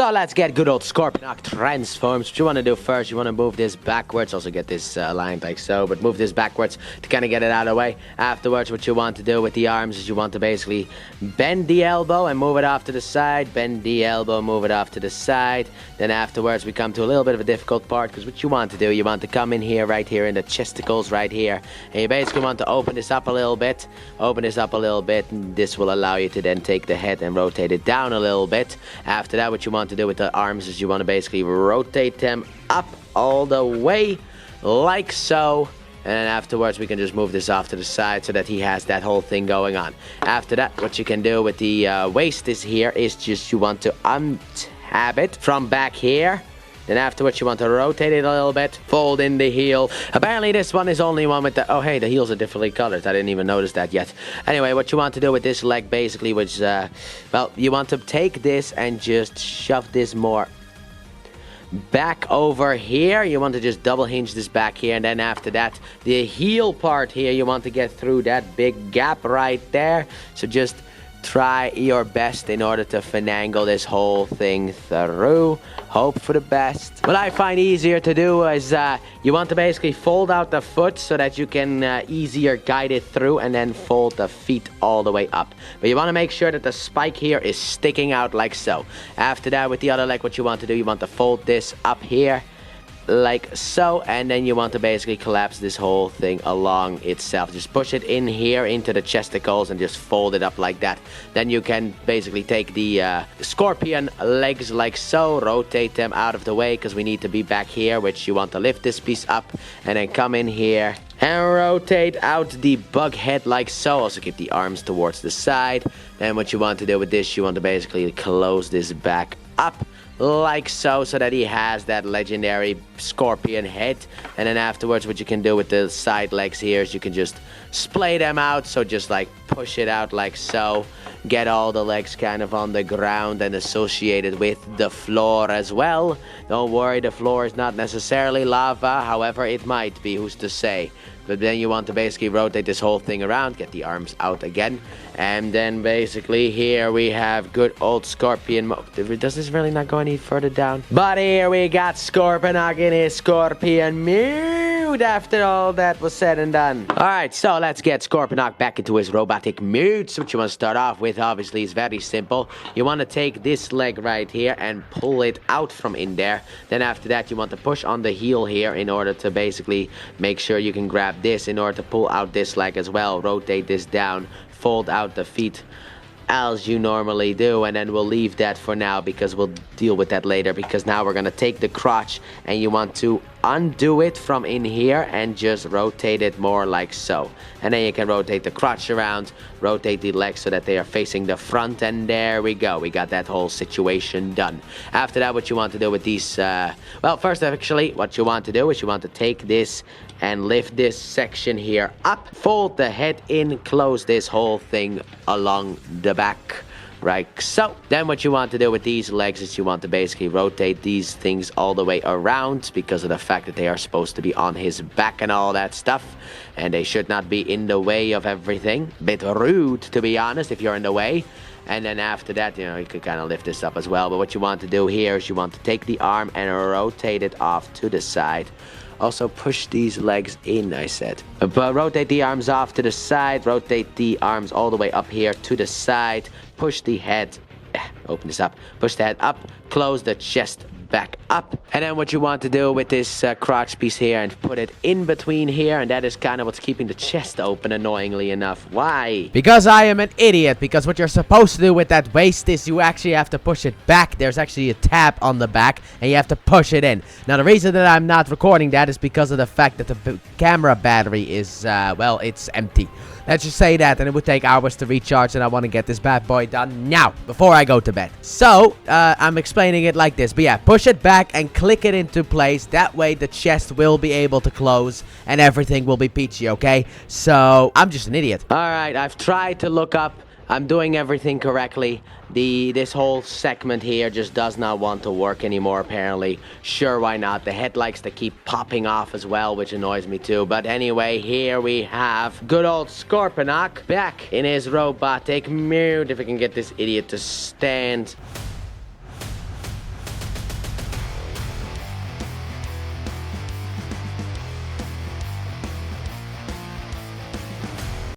So let's get good old Scorponok transforms. What you want to do first, you want to move this backwards. Also get this aligned like so, but move this backwards to kind of get it out of the way. Afterwards, what you want to do with the arms is you want to basically bend the elbow and move it off to the side. Bend the elbow, move it off to the side. Then afterwards, we come to a little bit of a difficult part, because what you want to do, you want to come in here, right here in the chesticles right here. And you basically want to open this up a little bit. Open this up a little bit, and this will allow you to then take the head and rotate it down a little bit. After that, what you want to do with the arms is you want to basically rotate them up all the way, like so. And then afterwards, we can just move this off to the side so that he has that whole thing going on. After that, what you can do with the waist is here is just you want to untab it from back here. Then afterwards, you want to rotate it a little bit, fold in the heel. Apparently, this one is only one with the... Oh, hey, the heels are differently colored. I didn't even notice that yet. Anyway, what you want to do with this leg, basically, which, well, you want to take this and just shove this more back over here. You want to just double hinge this back here, and then after that, the heel part here, you want to get through that big gap right there. So just try your best in order to finagle this whole thing through. Hope for the best. What I find easier to do is you want to basically fold out the foot so that you can easier guide it through, and then fold the feet all the way up. But you want to make sure that the spike here is sticking out like so. After that, with the other leg, what you want to do, you want to fold this up here like so, and then you want to basically collapse this whole thing along itself. Just push it in here into the chesticles and just fold it up like that. Then you can basically take the scorpion legs like so, rotate them out of the way because we need to be back here, which you want to lift this piece up and then come in here and rotate out the bug head like so. Also keep the arms towards the side. Then what you want to do with this, you want to basically close this back up like so, so that he has that legendary scorpion head. And then afterwards, what you can do with the side legs here is you can just splay them out. So just like push it out like so. Get all the legs kind of on the ground and associated with the floor as well. Don't worry, the floor is not necessarily lava. However, it might be, who's to say. But then you want to basically rotate this whole thing around, get the arms out again. And then basically here we have good old Scorpion mode. Does this really not go any further down? But here we got Scorponok in his Scorpion mood after all that was said and done. Alright, so let's get Scorponok back into his robotic mood. So what you want to start off with, obviously, is very simple. You want to take this leg right here and pull it out from in there. Then after that, you want to push on the heel here in order to basically make sure you can grab this in order to pull out this leg as well. Rotate this down, fold out the feet as you normally do, and then we'll leave that for now because we'll deal with that later. Because now we're gonna take the crotch and you want to undo it from in here and just rotate it more like so. And then you can rotate the crotch around, rotate the legs so that they are facing the front, and there we go. We got that whole situation done. After that, what you want to do with these, well, first actually, what you want to do is you want to take this and lift this section here up, fold the head in, close this whole thing along the back, right so. Then what you want to do with these legs is you want to basically rotate these things all the way around because of the fact that they are supposed to be on his back and all that stuff, and they should not be in the way of everything. Bit rude, to be honest, if you're in the way. And then after that, you know, you could kind of lift this up as well. But what you want to do here is you want to take the arm and rotate it off to the side. Also push these legs in, I said. But rotate the arms off to the side. Rotate the arms all the way up here to the side. Push the head. Open this up. Push the head up. Close the chest back up. And then what you want to do with this crotch piece here and put it in between here, and that is kind of what's keeping the chest open, annoyingly enough. Why? Because I am an idiot. Because what you're supposed to do with that waist is you actually have to push it back. There's actually a tab on the back and you have to push it in. Now the reason that I'm not recording that is because of the fact that the camera battery is, well, it's empty. Let's just say that, and it would take hours to recharge, and I want to get this bad boy done now, before I go to bed. So, I'm explaining it like this. But yeah, push it back and click it into place. That way the chest will be able to close, and everything will be peachy, okay? So, I'm just an idiot. Alright, I've tried to look up. I'm doing everything correctly. This whole segment here just does not want to work anymore, apparently. Sure, why not? The head likes to keep popping off as well, which annoys me too. But anyway, here we have good old Scorponok back in his robotic mood. If I can get this idiot to stand.